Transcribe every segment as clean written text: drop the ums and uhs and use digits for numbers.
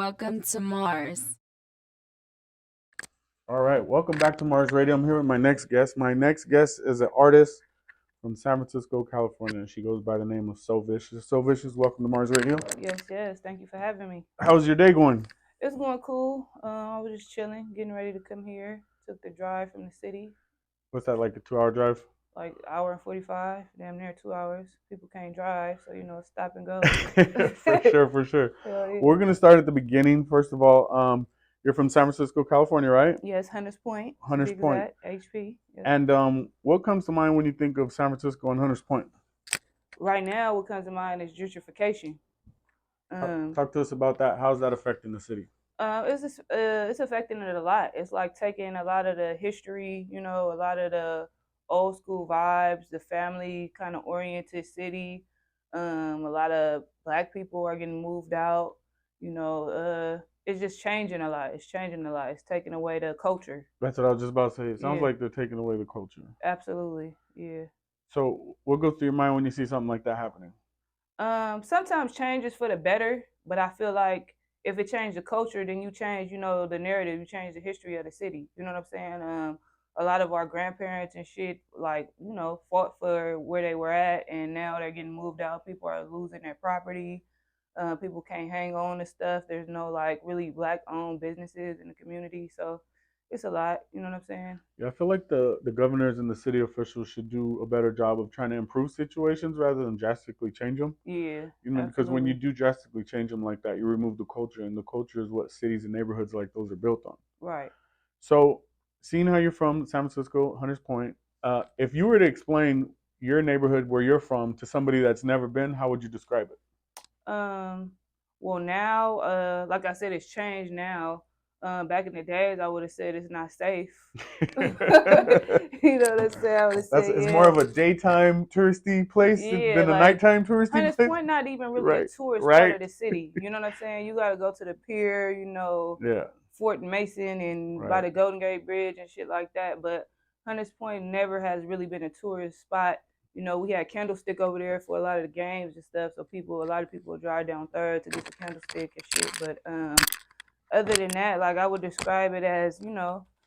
Welcome to Mars. All right, welcome back to Mars Radio. I'm here with my next guest. My next guest is an artist from San Francisco, California. She goes by the name of So Vicious. So Vicious, welcome to Mars Radio. Yes, yes. Thank you for having me. How's your day going? It's going cool. I was just chilling, getting ready to come here. Took the drive from the city, What's that, like a 2 hour drive? like hour and 45, damn near 2 hours. People can't drive, so stop and go. For sure, for sure. Hell yeah. We're going to start at the beginning. First of all, you're from San Francisco, California, right? Yes, Hunters Point. To Hunters be Point. exact, HP. Yes. And what comes to mind when you think of San Francisco and Hunters Point? Right now, what comes to mind is gentrification. Talk to us about that. How's that affecting the city? It's affecting it a lot. It's like taking a lot of the history, a lot of the old school vibes, the family kind of oriented city. A lot of black people are getting moved out. It's just changing a lot. It's changing a lot. It's taking away the culture. That's what I was just about to say. It sounds Yeah. like they're taking away the culture. Absolutely, yeah. So, what goes through your mind when you see something like that happening? Sometimes change is for the better, but I feel like if it changed the culture, then you change, the narrative, you change the history of the city. You know what I'm saying? A lot of our grandparents and shit, like, fought for where they were at, and now they're getting moved out. People are losing their property. People can't hang on to stuff. There's no, like, really black-owned businesses in the community, so it's a lot. You know what I'm saying? Yeah, I feel like the governors and the city officials should do a better job of trying to improve situations rather than drastically change them. Yeah, Because when you absolutely. do drastically change them like that, you remove the culture, and the culture is what cities and neighborhoods like those are built on. Right. So, seeing how you're from San Francisco, Hunters Point, if you were to explain your neighborhood where you're from to somebody that's never been, how would you describe it? Um, well, now, like I said, it's changed now. Back in the days, I would have said it's not safe. Let's say I would have said, It's yeah, more of a daytime touristy place yeah, than a like nighttime touristy Hunters place. Point, not even really a Right, tourist part right. of the city. You know what I'm saying? You got to go to the pier, Yeah, Fort Mason and by right. the Golden Gate Bridge and shit like that. But Hunters Point never has really been a tourist spot. We had Candlestick over there for a lot of the games and stuff. So a lot of people would drive down Third to get the Candlestick and shit. But other than that, like I would describe it as,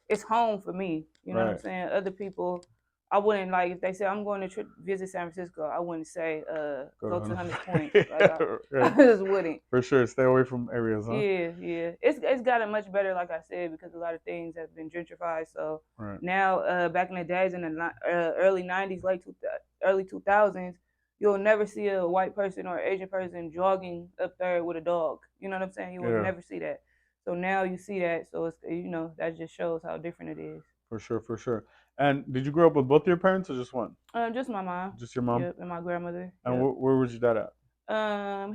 it's home for me. You know what I'm Right. saying? Other people, I wouldn't like if they say I'm going to visit San Francisco. I wouldn't say Go go to to Hunters. Hunters Point. Like I Right. just wouldn't. For sure. Stay away from areas, huh? Yeah, yeah. It's gotten much better, like I said, because a lot of things have been gentrified. So Right. now, back in the days in the early '90s, early 2000s, you'll never see a white person or Asian person jogging up there with a dog. You know what I'm saying? You will Yeah. never see that. So now you see that. So it's that just shows how different it is. For sure. For sure. And did you grow up with both your parents or just one? Just my mom. Just your mom? Yep, and my grandmother. And Yep. where was your dad at?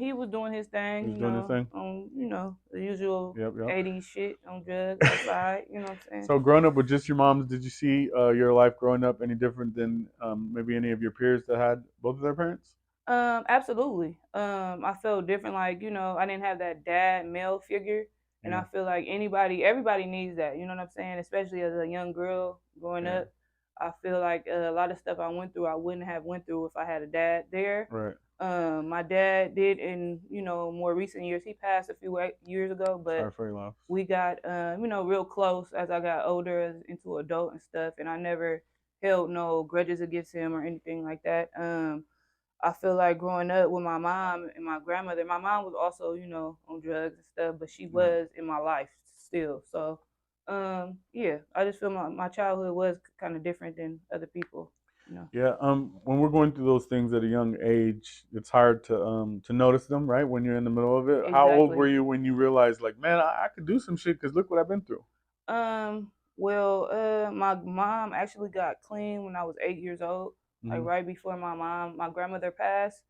He was doing his thing, He was doing his thing? on, the usual Yep. Yep. 80s shit on drugs outside, you know what I'm saying? So growing up with just your moms, did you see your life growing up any different than maybe any of your peers that had both of their parents? Absolutely. I felt different, like, I didn't have that dad male figure. And Yeah. I feel like everybody needs that, you know what I'm saying? Especially as a young girl growing Yeah. up. I feel like a lot of stuff I went through, I wouldn't have went through if I had a dad there. Right. My dad did in more recent years. He passed a few years ago, but Sorry for your loss. we got real close as I got older into adult and stuff, and I never held no grudges against him or anything like that. I feel like growing up with my mom and my grandmother, my mom was also on drugs and stuff, but she was in my life still. So yeah, I just feel my childhood was kind of different than other people. Yeah, when we're going through those things at a young age, it's hard to notice them, right? When you're in the middle of it. How old were Exactly. you when you realized, like, man, I could do some shit because look what I've been through? My mom actually got clean when I was 8 years old, like Hmm. right before my grandmother passed.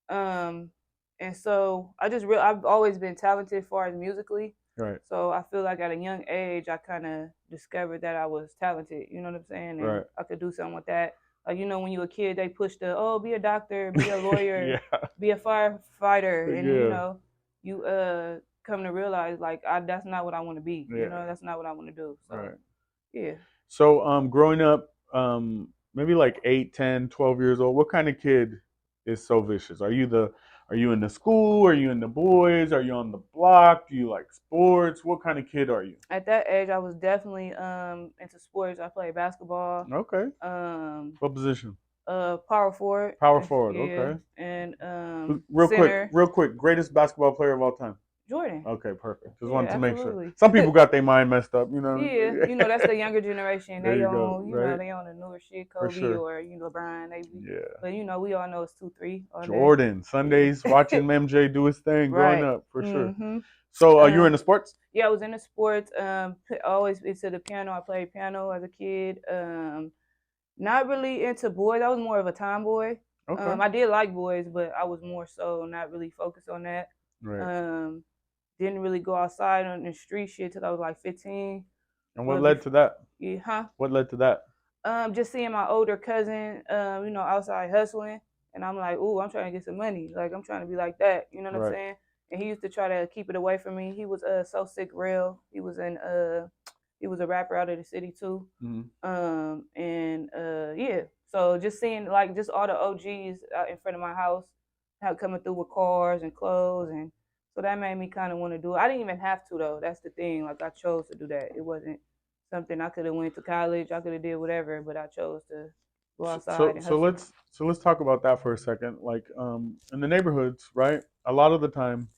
Um, and so I've always been talented as far as musically. Right, So I feel like at a young age, I kind of discovered that I was talented. You know what I'm saying? And right. I could do something with that. Like when you were a kid, they push be a doctor, be a lawyer, Yeah, be a firefighter, and yeah, you come to realize like that's not what I want to be. yeah. That's not what I want to do. So Right. yeah. So, growing up, maybe like 8, 10, 12 years old, what kind of kid is So Vicious? Are you in the school? Are you in the boys? Are you on the block? Do you like sports? What kind of kid are you? At that age, I was definitely into sports. I played basketball, Okay. um, What position? power forward, Power and forward. yeah, Okay. and Real quick, center. real quick. Greatest basketball player of all time. Jordan. Okay, perfect. Just Yeah, wanted to make sure. absolutely. Some people got their mind messed up, you know. Yeah, that's the younger generation. There They you go. on, Right. they on the newer shit, For Kobe sure. or LeBron, maybe. Yeah. But we all know it's 2-3 all day. Jordan. Yeah. Sundays watching MJ do his thing growing Right. up, for sure. Mhm. So you were Um, into sports? yeah, I was into sports. Always into the piano. I played piano as a kid. Not really into boys. I was more of a tomboy. Okay. I did like boys, but I was more so not really focused on that. Right. Um, didn't really go outside on the street shit till I was like 15. And what But led before, to that? yeah, huh? What led to that? Just seeing my older cousin, outside hustling, and I'm like, ooh, I'm trying to get some money. Like I'm trying to be like that. You know what I'm Right. saying? And he used to try to keep it away from me. He was so sick real. He was a rapper out of the city too. Mm-hmm. And yeah. So just seeing like just all the OGs out in front of my house, how coming through with cars and clothes, and so that made me kind of want to do it. I didn't even have to though. That's the thing. Like I chose to do that. It wasn't something I could have went to college. I could have did whatever, but I chose to go So, outside so and so hustle. let's so let's talk about that for a second. Like in the neighborhoods, right? A lot of the time,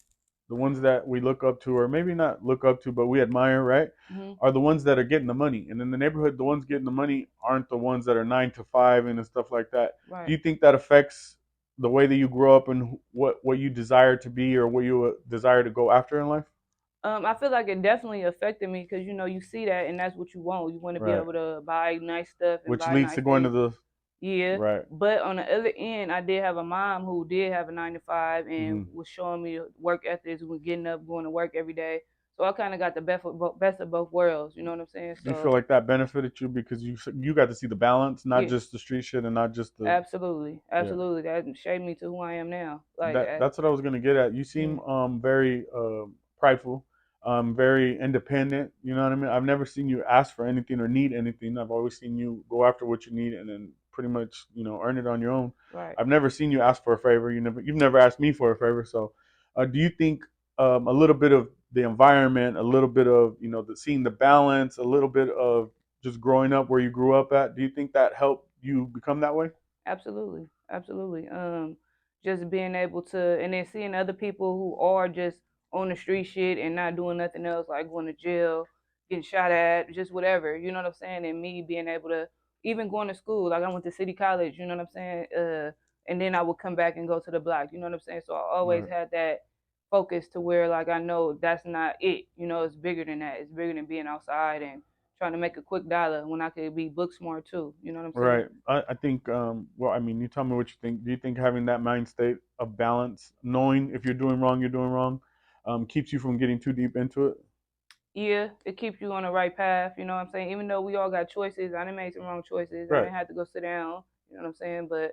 the ones that we look up to, or maybe not look up to, but we admire, right, Hmm. are the ones that are getting the money. And in the neighborhood, the ones getting the money aren't the ones that are 9 to 5 and stuff like that. Do Right. you think that affects the way that you grow up and what you desire to be or what you desire to go after in life? I feel like it definitely affected me because you see that and that's what you want. You want to be Right. able to buy nice stuff and Which buy leads nice to going to things. the Yeah, right. but on the other end, I did have a mom who did have a 9 to 5 and Hmm. was showing me work ethics, was getting up, going to work every day. So I kind of got the best of both worlds. You know what I'm saying? Do you feel So like that benefited you because you got to see the balance, not yes, just the street shit and not just the absolutely, yeah. absolutely. That shaped me to who I am now. Like, That's what I was gonna get at. You yeah, seem very prideful, very independent. You know what I mean? I've never seen you ask for anything or need anything. I've always seen you go after what you need and then pretty much earn it on your own. right. I've never seen you ask for a favor. You've never asked me for a favor. So, do you think a little bit of the environment, a little bit of seeing the balance, a little bit of just growing up where you grew up at? Do you think that helped you become that way? Absolutely, absolutely. Just being able to, and then seeing other people who are just on the street shit and not doing nothing else, like going to jail, getting shot at, just whatever. You know what I'm saying? And me being able to, even going to school, like I went to City College. You know what I'm saying? And then I would come back and go to the block. You know what I'm saying? So I always Right. had that focus to where like I know that's not it. It's bigger than that. It's bigger than being outside and trying to make a quick dollar when I could be book smart too. You know what I'm saying? Right. I think, well, I mean, you tell me what you think. Do you think having that mind state of balance, knowing if you're doing wrong, keeps you from getting too deep into it? Yeah, it keeps you on the right path. You know what I'm saying? Even though we all got choices, I done made some wrong choices. I Right. didn't have to go sit down. You know what I'm saying? But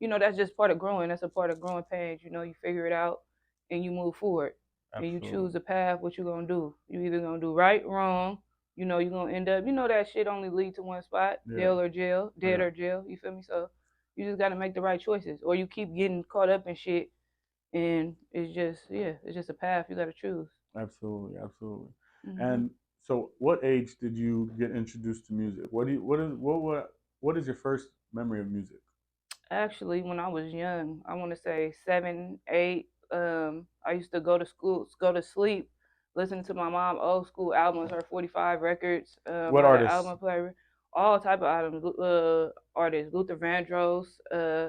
that's just part of growing. That's a part of growing pains. You figure it out and you move forward and you Absolutely. choose the path. What you gonna do? You either gonna do right, wrong. You're gonna end up. That shit only lead to one spot: Yeah. jail or jail, dead Yeah. or jail. You feel me? So you just gotta make the right choices, or you keep getting caught up in shit, and it's just a path you gotta choose. Absolutely. Absolutely. Hmm. And so, what age did you get introduced to music? What is your first memory of music? Actually, when I was young, I want to say 7, 8. I used to go to school, go to sleep, listening to my mom old school albums, her 45 records. What I had an artists? album player, all type of items, artists, Luther Vandross,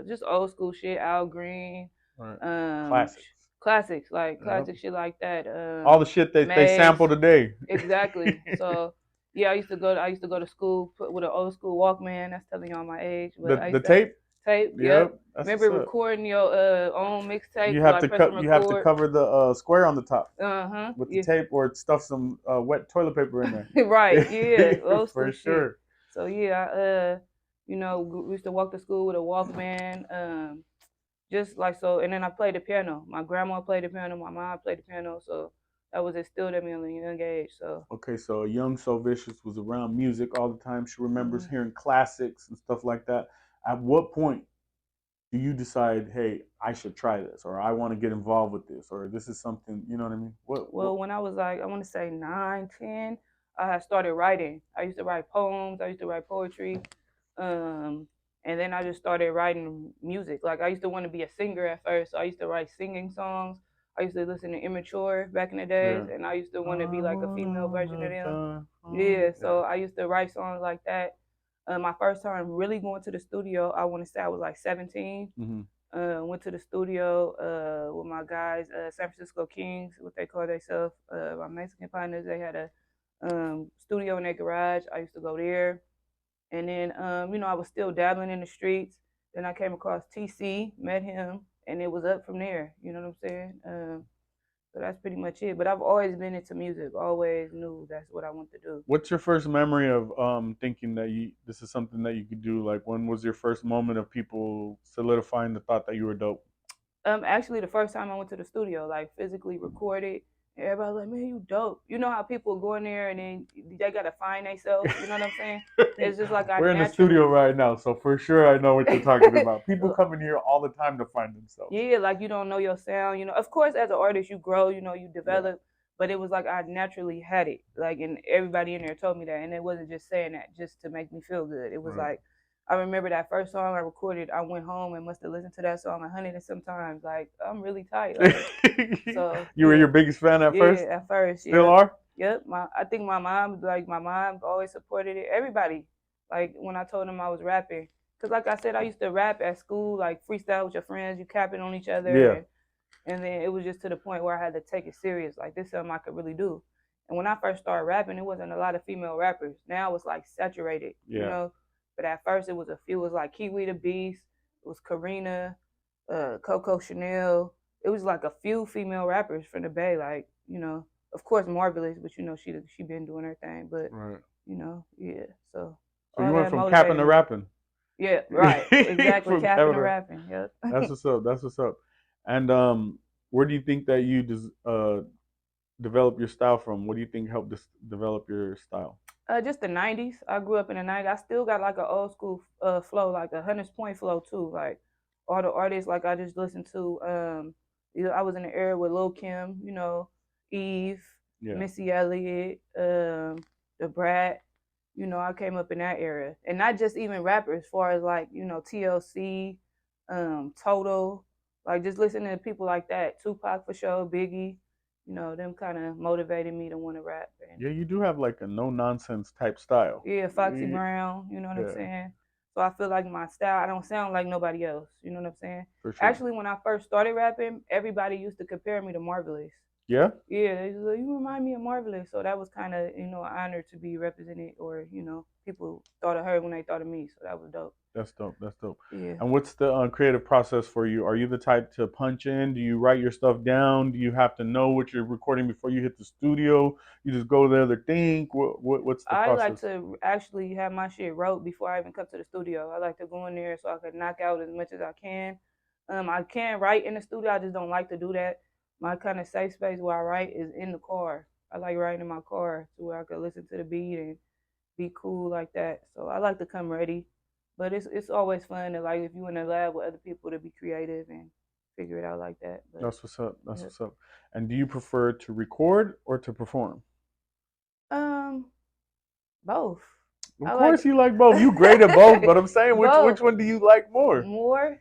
just old school shit, Al Green, All right. um, Classics. classics like Yep. classic shit like that. All the shit that they Maze, sample today. exactly. So yeah, I used to go to school with an old school Walkman. That's telling y'all my age, but I The used to tape. tape. Yep. Yep. That's what's Remember up. recording your own mixtape, You have like to press and cut. You have to record. cover the square on the top Uh huh. with the Yeah. tape, or stuff some wet toilet paper in Right. Yeah. there. Old school For shit. sure. So yeah, we used to walk to school with a Walkman. Just like so, and then I played the piano. My grandma played the piano. My mom played the piano. So that was instilled in me at a young age. So. Okay, so a young So Vicious was around music all the time. She remembers Mhm. hearing classics and stuff like that. At what point do you decide, hey, I should try this, or I want to get involved with this, or this is something, you know what I mean? What? Well, when I was like, I want to say 9, 10, I had started writing. I used to write poems. I used to write poetry. Um, and then I just started writing music. Like I used to want to be a singer at first. So I used to write singing songs. I used to listen to Immature back in the days, Yeah. and I used to I want to be like a female version of wanna them. die Yeah, yeah. so I used to write songs like that. My first time really going to the studio, I want to say I was like 17. Mm-hmm. Went to the studio with my guys, San Francisco Kings, what they call themselves. My Mexican partners, they had a studio in their garage. I used to go there, and then I was still dabbling in the streets. Then I came across TC, met him, and it was up from there. You know what I'm saying? So that's pretty much it. But I've always been into music. Always knew that's what I want to do. What's your first memory of thinking that you this is something that you could do? Like, when was your first moment of people solidifying the thought that you were dope? Actually, the first time I went to the studio, like physically recorded, everybody was like, "Man, you dope." You know how people go in there and then they gotta find themselves. You know what I'm saying? It's just like I We're in the studio naturally, right now, so for sure I know what you're talking about. People come in here all the time to find themselves. yeah, like you don't know your sound. Of course, as an artist, you grow. You Yeah. develop. But it was like I naturally had it. Like, and everybody in there told me that, and it wasn't just saying that just to make me feel good. It was Right. like I remember that first song I recorded. I went home and must have listened to that song 100 and sometimes. Like I'm really tight. Like so, You were yeah. your biggest fan at first? Yeah, at first, Still yep. are? Yep. I think my mom always supported it. Everybody. Like when I told them I was rapping. Cause like I said, I used to rap at school, like freestyle with your friends, you capping on each other Yeah. and then it was just to the point where I had to take it serious. Like this is something I could really do. And when I first started rapping, it wasn't a lot of female rappers. Now it's like saturated, Yeah. But at first it was a few. It was like Kiwi the Beast, it was Karina, Coco Chanel. It was like a few female rappers from the Bay, like of course Marvelous, but she been doing her thing, but Right. yeah. So So you all went that from capping motivated to me. rapping. Yeah, right, exactly. From Capping capping and to rapping. Yep. That's what's up. That's what's up. And where do you think that you develop your style from? What do you think helped develop your style? Just the '90s. I grew up in the '90s. I still got like an old school flow, like a Hunters Point flow too. Like all the artists, like I just listened to. I was in the era with Lil Kim, Eve, Yeah. Missy Elliott, the Brat. I came up in that era, and not just even rappers, as far as like TLC, Total, like just listening to people like that. Tupac for sure, Biggie. Them kind of motivated me to want to rap and Yeah, you do have like a no nonsense type style. yeah, Foxy Yeah, Brown, you know what I'm yeah, saying? So I feel like my style, I don't sound like nobody else, you know what I'm saying? for sure. Actually, when I first started rapping, everybody used to compare me to Marvelous. Yeah, Yeah, they was like, you remind me of Marvelous. So that was kind of, an honor to be represented or, people thought of her when they thought of me. So that was dope. that's dope. That's dope. Yeah. And what's the creative process for you? Are you the type to punch in? Do you write your stuff down? Do you have to know what you're recording before you hit the studio? You just go there to think. What's the I like process? to actually have my shit wrote before I even come to the studio. I like to go in there so I can knock out as much as I can. I can write in the studio. I just don't like to do that. My kind of safe space where I write is in the car. I like writing in my car to where I could listen to the beat and be cool like that. So I like to come ready, but it's always fun to like if you in the lab with other people to be creative and figure it out like that. But That's what's up. That's yeah. what's up. And do you prefer to record or to perform? um, both. Of I course, like you like both. You great at both, but I'm saying which both one do you like more? more.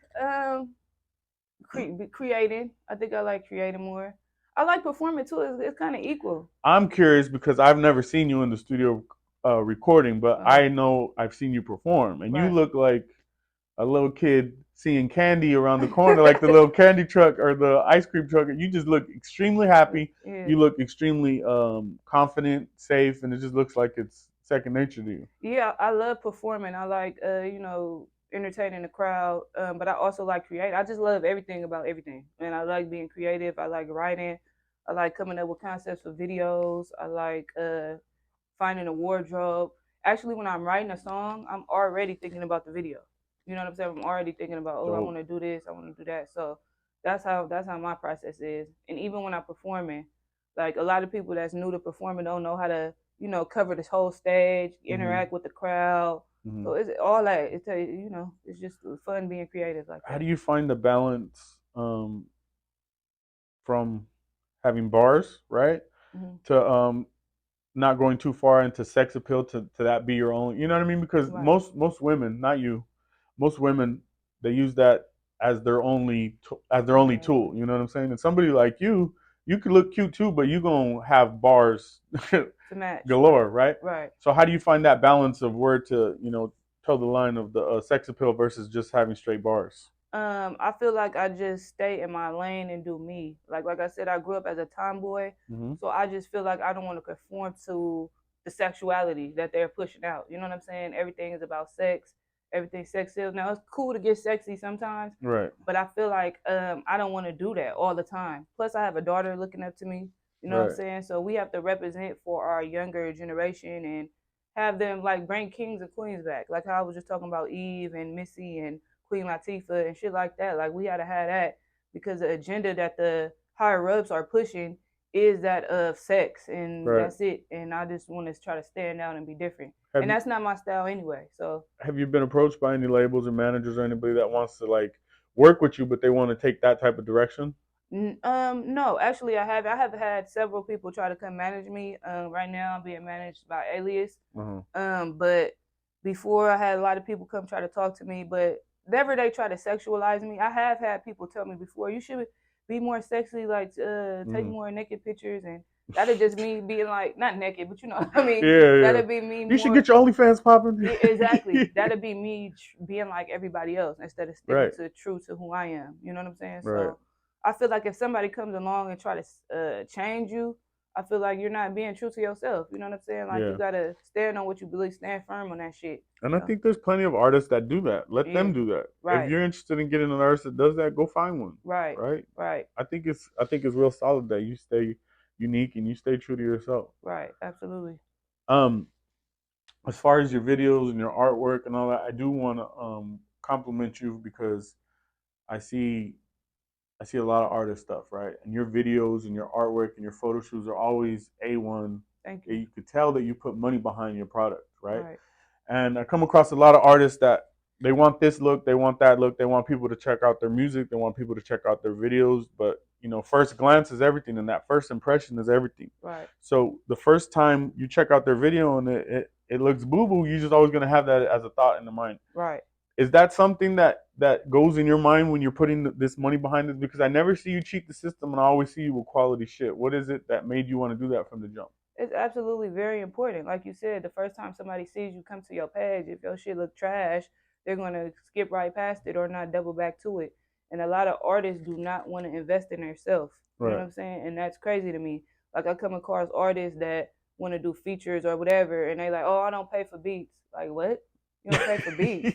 Creating. I think I like creating more. I like performing too. It's kind of equal. I'm curious because I've never seen you in the studio recording, but I know I've seen you perform, and you Right. look like a little kid seeing candy around the corner, like the little candy truck or the ice cream truck. You just look extremely happy. Yeah. You look extremely confident, safe, and it just looks like it's second nature to you. Yeah, I love performing. I like entertaining the crowd. But I also like creating. I just love everything about everything. And I like being creative. I like writing. I like coming up with concepts for videos. I like finding a wardrobe. Actually, when I'm writing a song, I'm already thinking about the video. You know what I'm saying? I'm already thinking about, oh, I want Dope. to do this, I want to do that. So that's how my process is. And even when I'm performing, like a lot of people that's new to performing don't know how to, cover this whole stage, Hmm. interact with the crowd. Mm-hmm. So it's all that. It's it's just fun being creative like How that. do you find the balance from having bars, right, Hmm. to not going too far into sex appeal to that be your own, you know what I mean? Because Right. most women, not you, most women, they use that as their only as their only Right. tool, you know what I'm saying? And somebody like you could look cute too, but you going to have bars To match. Right. galore, right? Right. So how do you find that balance of where to, toe the line of the sex appeal versus just having straight bars? I feel like I just stay in my lane and do me. Like I said, I grew up as a tomboy, Mm-hmm. so I just feel like I don't want to conform to the sexuality that they're pushing out. You know what I'm saying? Everything is about sex. Everything sex is. Now it's cool to get sexy sometimes, Right, but I feel like I don't want to do that all the time. Plus, I have a daughter looking up to me. You know what I'm right, saying? So we have to represent for our younger generation and have them like bring kings and queens back. Like how I was just talking about Eve and Missy and Queen Latifah and shit like that. Like we gotta have that because the agenda that the higher ups are pushing is that of sex and right. that's it. And I just want to try to stand out and be different. Have And you that's not my style anyway. So have you been approached by any labels or managers or anybody that wants to like work with you, but they want to take that type of direction? no, actually, I have. I have had several people try to come manage me. Right now, I'm being managed by Alias. Uh-huh. But before I had a lot of people come try to talk to me, but never they try to sexualize me. I have had people tell me before, you should be more sexy, like take Mm-hmm. more naked pictures, and that'd just me being like not naked, but you know what I mean. Yeah, yeah. That'd be me You should more. get your OnlyFans popping. Yeah, exactly. That'd be me being like everybody else instead of sticking Right, to true to who I am. You know what I'm saying? right. So I feel like if somebody comes along and try to change you, I feel like you're not being true to yourself. You know what I'm saying? Like you Yeah. gotta stand on what you believe, stand firm on that shit. And I So think there's plenty of artists that do that. Let yeah, them do that. If right, you're interested in getting an artist that does that, go find one. right, Right? right, I think it's real solid that you stay unique and you stay true to yourself. right. Absolutely. Um, as far as your videos and your artwork and all that, I do want to compliment you because I see I see a lot of artist stuff, right? And your videos and your artwork and your photo shoots are always A1. Thank you. You could tell that you put money behind your product, right? Right, And I come across a lot of artists that they want this look, they want that look, they want people to check out their music, they want people to check out their videos, but first glance is everything, and that first impression is everything. right, So the first time you check out their video and it looks boo boo, you're just always gonna have that as a thought in the mind. right. Is that something that goes in your mind when you're putting this money behind it? Because I never see you cheat the system, and I always see you with quality shit. What is it that made you want to do that from the jump? It's absolutely very important. Like you said, the first time somebody sees you come to your page, if your shit look trash, they're gonna skip right past it or not double back to it. And a lot of artists do not want to invest in themselves. You know what Right. I'm saying? And that's crazy to me. Like I come across artists that want to do features or whatever, and they like, oh, I don't pay for beats. Like what? You don't pay for beats?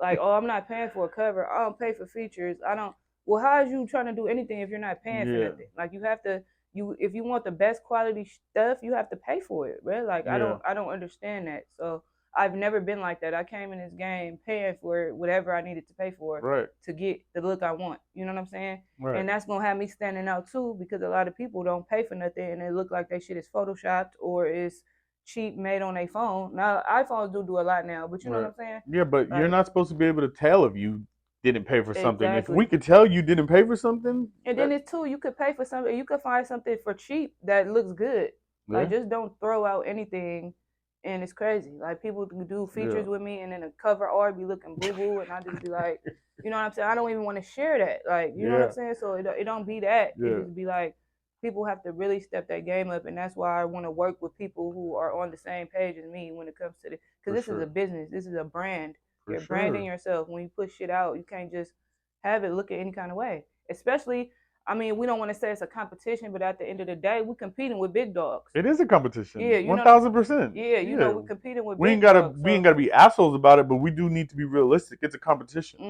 Like, oh, I'm not paying for a cover. I don't pay for features. I don't. Well, how is you trying to do anything if you're not paying for Yeah. nothing? Like, you have to. You if you want the best quality stuff, you have to pay for it, right? Like, I Yeah. don't. I don't understand that. So I've never been like that. I came in this game paying for whatever I needed to pay for Right. to get the look I want. You know what I'm saying? Right. And that's gonna have me standing out too because a lot of people don't pay for nothing and it look like they shit is photoshopped or is cheap made on a phone. Now iPhones do a lot now, but you know what Right. I'm saying? Yeah, but you're Like not supposed to be able to tell if you didn't pay for something. If we exactly. could tell you didn't pay for something, And then that it's too, you could pay for something, you could find something for cheap that looks good. Like yeah, just don't throw out anything and it's crazy. Like people do yeah, features with me and then the cover art be looking boo boo and I just be like, you know what I'm saying? I don't even want to share that. Like, you know what I'm yeah, saying? So it don't be that. It yeah, just be like people have to really step that game up and that's why I want to work with people who are on the same page as me when it comes to this cuz for this is a sure, business. This is a brand. for You're branding sure. yourself. When you put shit out, you can't just have it look at any kind of way. Especially I mean, we don't want to say it's a competition, but at the end of the day, we're competing with big dogs. It is a Yeah, competition, you one know what I'm thousand saying? percent. Yeah, Yeah, we're competing with we ain't big gotta dogs. we ain't So, gotta be assholes about it, but we do need to be realistic. It's a competition,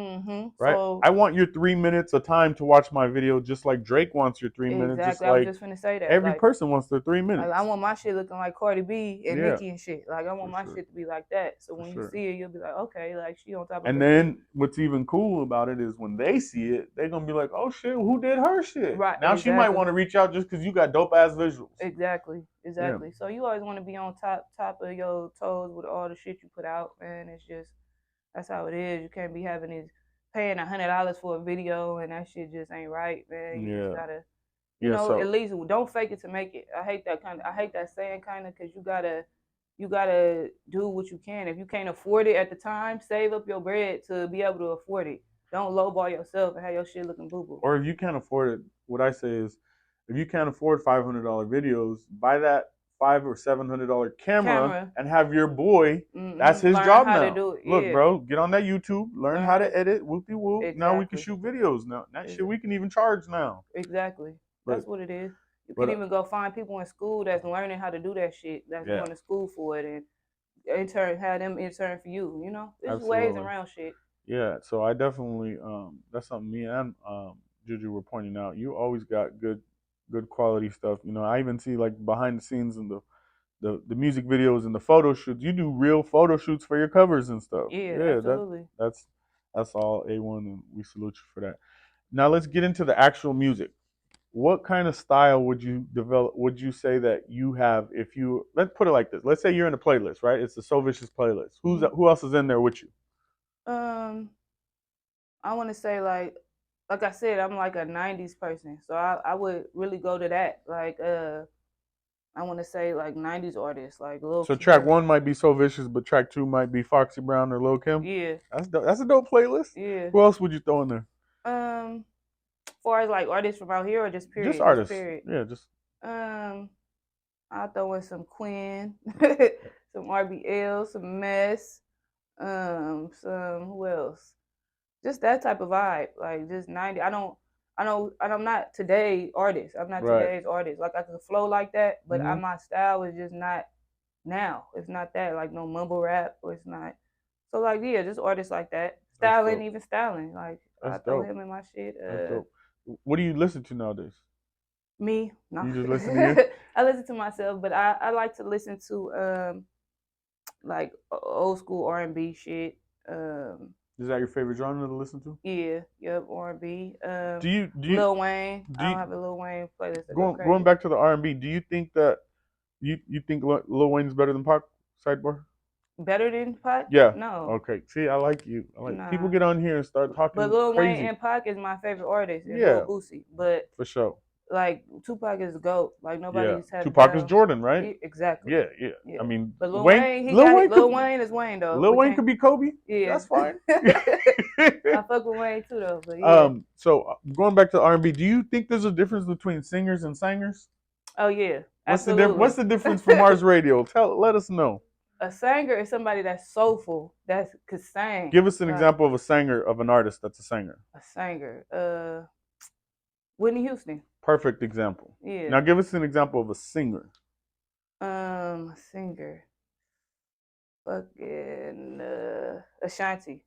right? so I want your 3 minutes of time to watch my video, just like Drake wants your 3 minutes, just exactly. I was like just gonna say that. every person wants their three Like I minutes. want my shit looking like Cardi B and Yeah, Nicki and shit. Like I want for my sure, shit to be like that. So for when you sure. see it, you'll be like, okay, like she on top of And her shit. then what's even cool about it is when they see it, they're gonna be like, "Oh shit, who did her her shit. Right, Now she might exactly. want to reach out just because you got dope ass visuals. Exactly, Yeah. exactly. So you always want to be on top of your toes with all the shit you put out, man. It's just that's how it is. You can't be having these paying $100 for a video and that shit just ain't right, man. You just Yeah. gotta, Yeah. at So, least don't fake it to make it. I hate that saying kind of because you gotta do what you can. If you can't afford it at the time, save up your bread to be able to afford it. Don't lowball yourself and have your shit looking boo boo. or if you can't afford it, what I say is, if you can't afford $500 videos, buy that $500 or $700 camera Camera, and have your boy. That's his learn job how to now. do it. Look, Yeah, bro, get on that YouTube, learn learn how how to to edit, whoopie whoop. Now we can exactly. shoot videos. Now that shit Ex- we can even charge now. Exactly. But That's what it is. You can but even go find people in school that's learning how to do that shit. That's yeah, going to school for it and intern have them intern for you. There's ways absolutely. around shit. Yeah, so I definitely that's something me and Juju were pointing out. You always got good quality stuff. I even see like behind the scenes and the music videos and the photo shoots. You do real photo shoots for your covers and stuff. Yeah, Yeah, absolutely. that's that's all A1 and we salute you for that. Now let's get into the actual music. What kind of style would you develop? Would you say that you have if you let's put it like this. Let's say you're in a playlist, right? It's the So Vicious playlist. Who else is in there with you? Um, I want to say like I said, I'm like a '90s person, so I would really go to that. I want to say like '90s artists like Lil So track Kim. one might be So Vicious, but track two might be Foxy Brown or Lil Kim. Yeah, That's dope. That's a dope playlist. yeah. Who else would you throw in there? As far as like artists from out here or just Just period, just artists. period. Yeah, just Um, I'll throw in some Quinn, some RBL, some Mess, some who else? Just that type of vibe, like just 90. I'm not today artist. I'm not right. today's artist. Like I can flow like that, but Hmm. my style is just not now. It's not that like no mumble rap or it's not. So like yeah, just artists like that. That's Styling, dope. even styling. Like That's I throw dope. him in my shit. That's dope. What do you listen to nowadays? Me, no. You just listen to you? I listen to myself, but I like to listen to like old school R&B shit. Um, Is that your favorite genre to listen to? yeah, yep, R&B. Do you do you Lil Wayne. do I don't you have a Lil Wayne playlist that go going crazy. back to the R&B? Do you think that you think Lil Wayne's better than Pac? Sidebar. Better than Pac? Yeah. No, Okay. See, I like you. I like people nah. get on here and start But talking Lil Wayne crazy. and Pac is my favorite artist, and Lil Yeah, Boosie. But for sure. like Tupac is the goat. Like Yeah. nobody's had him Tupac is down. Jordan, right? Yeah, exactly. Yeah, yeah. I Yeah. mean, But Lil Wayne, Lil Wayne is Wayne though. Lil We Wayne can't. could be Kobe. Yeah. That's fine. I fuck with Wayne too though. But yeah. So going back to R&B, do you think there's a difference between singers and singers? Oh yeah. What's Absolutely. the difference from Mars Radio? Let us know. A singer is somebody that's soulful, that could sing. Give us an Like example of a singer of an artist that's a singer. a singer. Whitney Houston. Perfect example. Yeah. Now give us an example of a singer. Singer. Fucking Ashanti.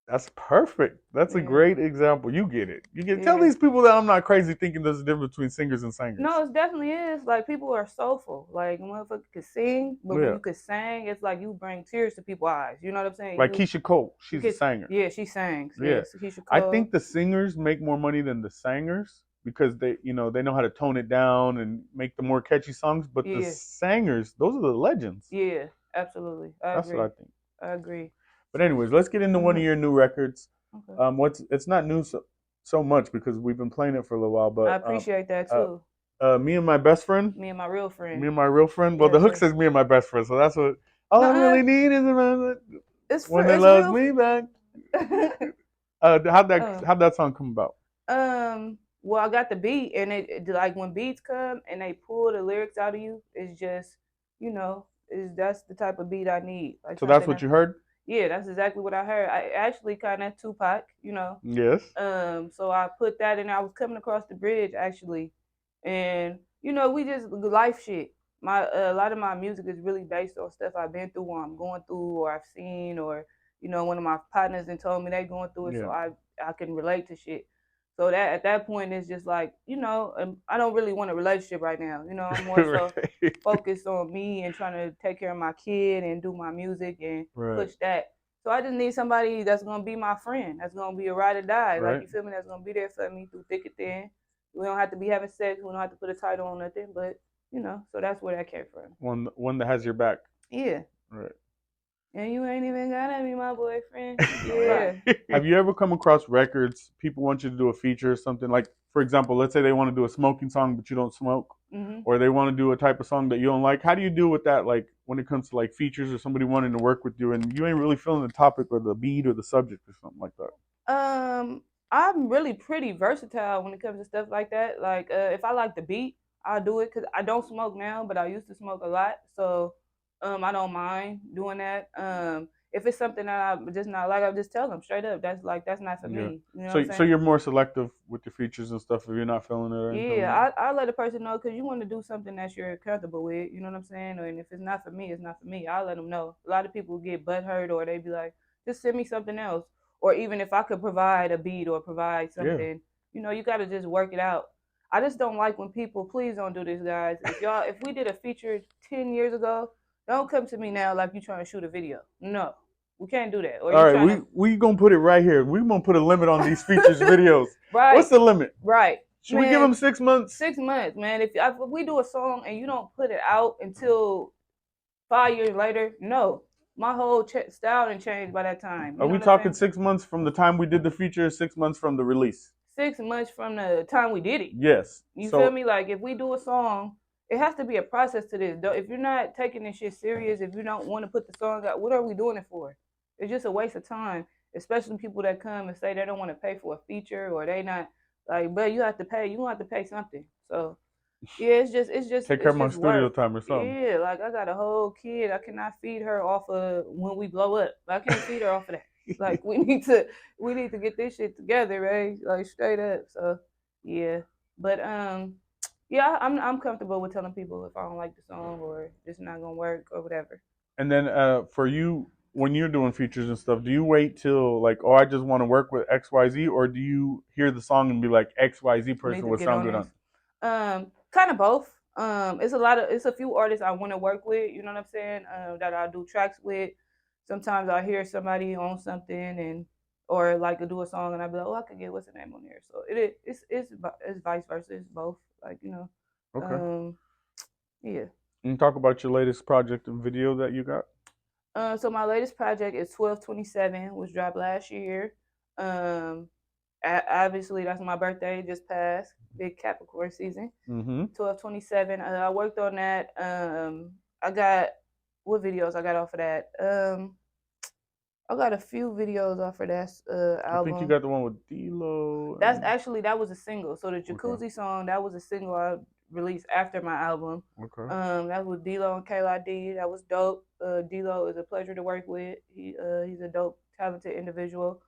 That's perfect. That's a Yeah. great example. You get it. You get tell Yeah. these people that I'm not crazy thinking there's a difference between singers and singers. No, it definitely is. Like people are soulful. Like a motherfucker could sing, but when Yeah. you could sing, it's like you bring tears to people's eyes. You know what I'm saying? Like Keisha Cole, You she's a could singer. yeah, she sings. Yeah. Yes, Keisha I Cole. think the singers make more money than the singers because they know how to tone it down and make the more catchy songs, but the Yeah. singers, those are the legends. Yeah, absolutely. I That's what I agree. think. I agree. But anyways, let's get into one of Mhm. your new records. Okay. What's it's not new so much because we've been playing it for a little while, I but appreciate that uh, too. me and my best friend, Me and my real friend. me and my real friend. Well, the Yes, hook sir. says me and my best friend, so that's what all I Nuh-uh. really need is a one that It's loves real. me back. uh, How'd that song come about? well, I got the beat, and like when beats come and they pull the lyrics out of you, it's just, is that's the type of beat I need, like So that's something what that, you heard? yeah, that's exactly what I heard. I actually kind of Tupac. Yes. So I put that in. I was coming across the bridge actually, and we just life shit. My a lot of my music is really based on stuff I've been through, or I'm going through, or I've seen, or one of my partners and told me they going through it, so Yeah. I can relate to shit. So that at that point it's just like I don't really want a relationship right now. I'm more so Right. focused on me and trying to take care of my kid and do my music and Right. push that. So I just need somebody that's gonna be my friend, that's gonna be a ride or die. Like Right. you feel me? That's gonna be there for me through thick and thin. We don't have to be having sex. We don't have to put a title on nothing. But so that's where that came from. One that has your back. Yeah. Right. And you ain't even gotta be my boyfriend. Right. Yeah. Have you ever come across records? People want you to do a feature or something like, for example, let's say they want to do a smoking song, but you don't smoke, Mhm. or they want to do a type of song that you don't like. How do you deal with that? Like when it comes to like features or somebody wanting to work with you, and you ain't really feeling the topic or the beat or the subject or something like that. Um, I'm really pretty versatile when it comes to stuff like that. Like, if I like the beat, I'll do it because I don't smoke now, but I used to smoke a lot, so I don't mind doing that. If it's something that I just not like, I'll just tell them straight up. That's not for Yeah. me. You know what I'm So saying? you're more selective with your features and stuff if you're not feeling it or anything like that. Yeah, I let a person know because you want to do something that you're comfortable with. You know what I'm saying? And if it's not for me, it's not for me. I'll let them know. A lot of people get butthurt or they be like, just send me something else. Or even if I could provide a beat or provide Yeah. something, you got to just work it out. I just don't like when people, please don't do this, guys. If we did a feature 10 years ago, don't come to me now like you trying to shoot a video. No, we can't do that. Or All you right, trying we gonna put it right here. We gonna put a limit on these features to, videos. What's right, the limit? right. Should we give Man, them 6 months? 6 months, man. If we do a song and you don't put it out until 5 years later, no, my whole style and changed by that time. Are You know we what I'm talking saying? 6 months from the time we did the feature? 6 months from the release? 6 months from the time we did it. Yes. You feel So me? Like if we do a song, it has to be a process to this. If you're not taking this shit serious, if you don't want to put the song out, what are we doing it for? It's just a waste of time. Especially people that come and say they don't want to pay for a feature or they not like, but you have to pay. You have to pay something. So yeah, take care it's of my just studio work. time or something. Yeah, like I got a whole kid. I cannot feed her off of when we blow up. I can't feed her off of that. Like we need to get this shit together, right? Like straight up. So yeah. But yeah, I'm comfortable with telling people if I don't like the song or it's not gonna work or whatever. And then for you, when you're doing features and stuff, do you wait till like, oh, I just want to work with XYZ, or do you hear the song and be like, XYZ I need person to would get sound on good this. on? Kind of both. It's a few artists I want to work with. You know what I'm saying? That I do tracks with. Sometimes I hear somebody on something or like do a song and I be like, oh, I could get what's the name on there. So it's vice versa. It's both. Like Okay. um, yeah. And talk about your latest project and video that you got. So my latest project is 12/27, which dropped last year. Um, Obviously that's my birthday just passed. Big Capricorn season. Mm-hmm. 12/27. I worked on that. I got what videos I got off of that. I got a few videos off of that I think you album. got the one with D-Lo. That was a single. So the Okay. Jacuzzi song that was a single I released after my album. Okay. That was D-Lo and Kayla D. That was dope. D-Lo is a pleasure to work with. He's a dope, talented individual.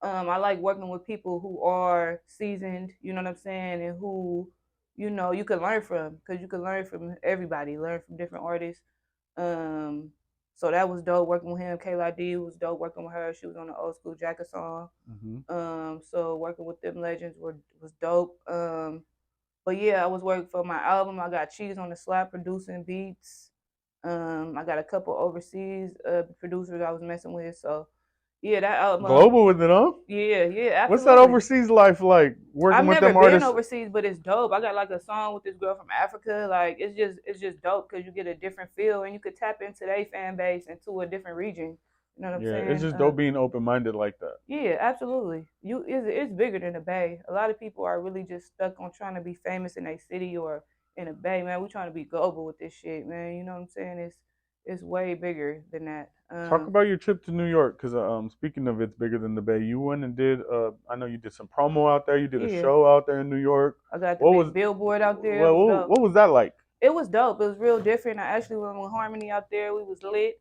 I like working with people who are seasoned. You know what I'm saying, and who you can learn from because you can learn from everybody. Learn from different artists. Um, so that was dope working with him. Kayla D was dope working with her. She was on the old school Jacket song. Mm-hmm. So working with them legends was dope. But yeah, I was working for my album. I got Cheese on the Slap producing beats. I got a couple overseas producers I was messing with. So yeah, that album. Global with it, huh? Yeah, What's that absolutely. overseas life like? I've Working with never them been artists? overseas, but it's dope. I got like a song with this girl from Africa. Like it's just dope because you get a different feel and you could tap into their fan base into a different region. You know what I'm Yeah, it's saying? just dope being open minded like that. Yeah, absolutely. It's bigger than the Bay. A lot of people are really just stuck on trying to be famous in a city or in a Bay. Man, we trying to be global with this shit, man. You know what I'm saying? It's way bigger than that. Talk about your trip to New York, because speaking of it's bigger than the Bay, you went and did. I know you did some promo out there. You did a Yeah, show out there in New York. I got the What was big billboard out there. It well? was dope. What was that like? It was dope. It was real different. I actually went with Harmony out there. We was lit.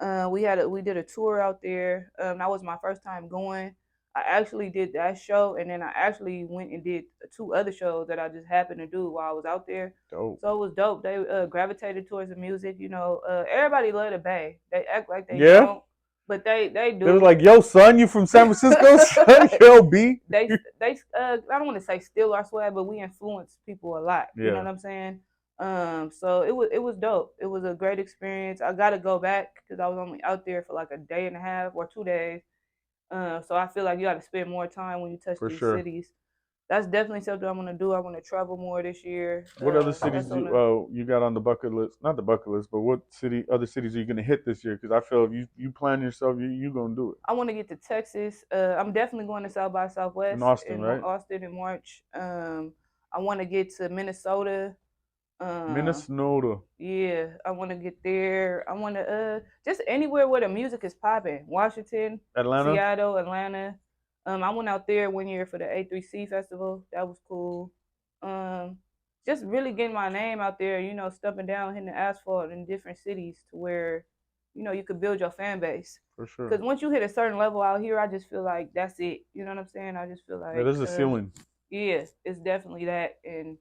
We did a tour out there. That was my first time going. I actually did that show, and then I actually went and did two other shows that I just happened to do while I was out there. Dope. So it was dope. They gravitated towards the music. Everybody love the Bay. They act like they Yeah. don't, but they They was do. like, "Yo, son, you from San Francisco, son? Right. Yo, B." They I don't want to say steal our swag, but we influence people a lot. You know Yeah. what I'm saying? So it was dope. It was a great experience. I gotta go back because I was only out there for like a day and a half or 2 days. So I feel like you got to spend more time when you touch For these sure. cities. That's definitely something I'm gonna do. I want to travel more this year. What other So cities that's do on the. you got on the bucket list? Not the bucket list, but what other cities are you gonna hit this year? Because I feel if you plan yourself, you gonna do it. I want to get to Texas. I'm definitely going to South by In Southwest Austin, in right? Austin in March. I want to get to Minnesota. Uh, Minnesota, yeah, I want to get there. I want to just anywhere where the music is popping. Washington, Atlanta, Seattle, Atlanta. I went out there one year for the A3C festival. That was cool. Um, just really getting my name out there. Stepping down, hitting the asphalt in different cities to where, you could build your fan base. for sure. Because once you hit a certain level out here, I just feel like that's it. You know what I'm saying? I just feel Yeah, like, there's a ceiling. yeah, it's definitely that. And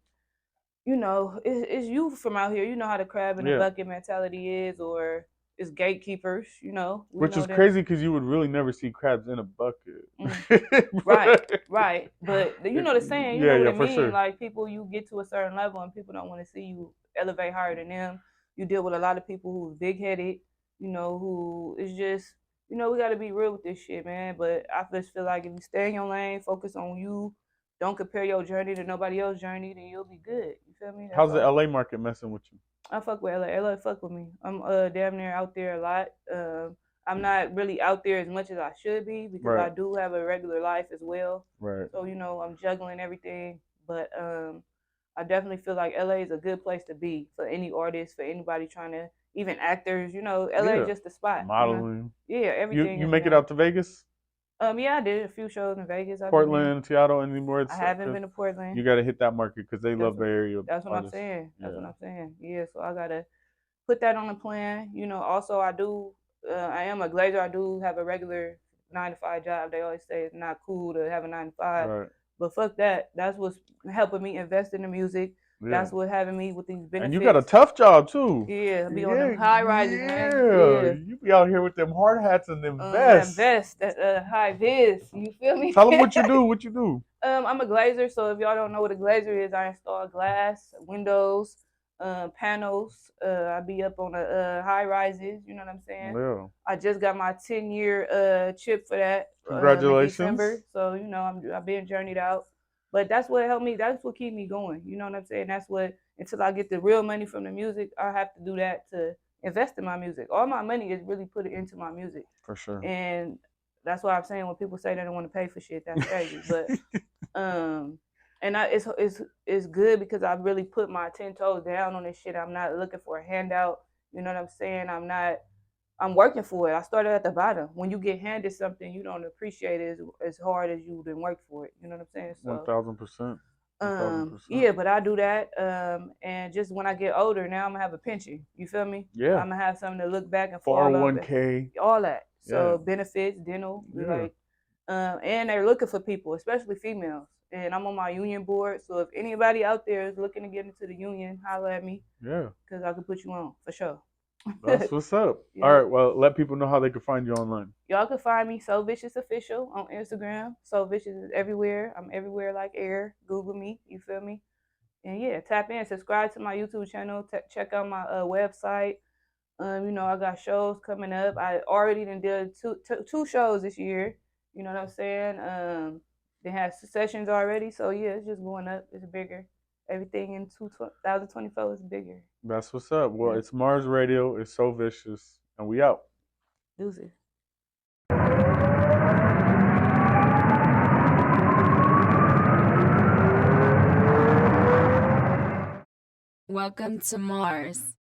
it's you from out here. You know how the crab in the Yeah, bucket mentality is, or it's gatekeepers. We which know is them. crazy because you would really never see crabs in a bucket. Mm. Right, right. But you know the saying, you Yeah, know what yeah, it for mean. sure. Like people, you get to a certain level, and people don't want to see you elevate higher than them. You deal with a lot of people who's big headed. Who is just, we got to be real with this shit, man. But I just feel like if you stay in your lane, focus on you, don't compare your journey to nobody else's journey, then you'll be good. You feel me? That's How's the all. LA market messing with you? I fuck with LA. LA fuck with me. I'm damn near out there a lot. I'm not really out there as much as I should be because Right, I do have a regular life as well. right. So I'm juggling everything. But I definitely feel like LA is a good place to be for any artist, for anybody trying to, even actors. LA is Yeah, just the spot. modeling. Yeah, everything You is in make it LA. out to Vegas, Yeah, I did a few shows in Vegas. I've been there. Portland, Seattle, anymore? I It's haven't because been to Portland. you got to hit that market because they That's love what Bay Area that's what I'm artists. saying. That's what Yeah, I'm saying. Yeah, so I gotta put that on the plan. Also I do. I am a glazer. I do have a regular 9 to 5 job. They always say it's not cool to have a 9 to 5, right. but fuck that. That's what's helping me invest in the music. Yeah, That's what having me with these and you got a benefits. tough job too. Yeah, be on them Yeah, high rises, man. yeah. Yeah. You be out here with them hard hats and them That vests. vest, that high vis. You feel me? Tell them what you do. What you do. I'm a glazer, so if y'all don't know what a glazer is, I install glass, windows, panels. I be up on the high rises. You know what I'm saying? Yeah. I just got my 10-year chip for that in Congratulations. December, so I've been journeyed out. But that's what helped me. That's what keep me going. You know what I'm saying? That's what until I get the real money from the music, I have to do that to invest in my music. All my money is really put into my music, For sure. and that's why I'm saying when people say they don't want to pay for shit, that's crazy. But um, and it's good because I really put my 10 toes down on this shit. I'm not looking for a handout. You know what I'm saying? I'm working for it. I started at the bottom. When you get handed something, you don't appreciate it as hard as you didn't work for it. You know what I'm saying? One So thousand percent. 1,000%. yeah, but I do that. And just when I get older, now I'm gonna have a pension. You feel me? Yeah. I'm gonna have something to look back and Four fall hundred up one and k. all that. Yeah. So benefits, dental, Yeah. and they're looking for people, especially females. And I'm on my union board, so if anybody out there is looking to get into the union, holler at me Yeah. because I can put you on for sure. That's what's up. All Yep. right. Well, let people know how they can find you online. Y'all can find me So Vicious Official on Instagram. So Vicious is everywhere. I'm everywhere like air. Google me. You feel me? And yeah, tap in, subscribe to my YouTube channel, check out my website. I got shows coming up. I already did two shows this year. You know what I'm saying? They have sessions already, so yeah, it's just going up. It's bigger. Everything in 2024 is bigger. That's what's up. Well, Yeah, it's Mars Radio. It's So Vicious, and we out. deuces. Welcome to Mars.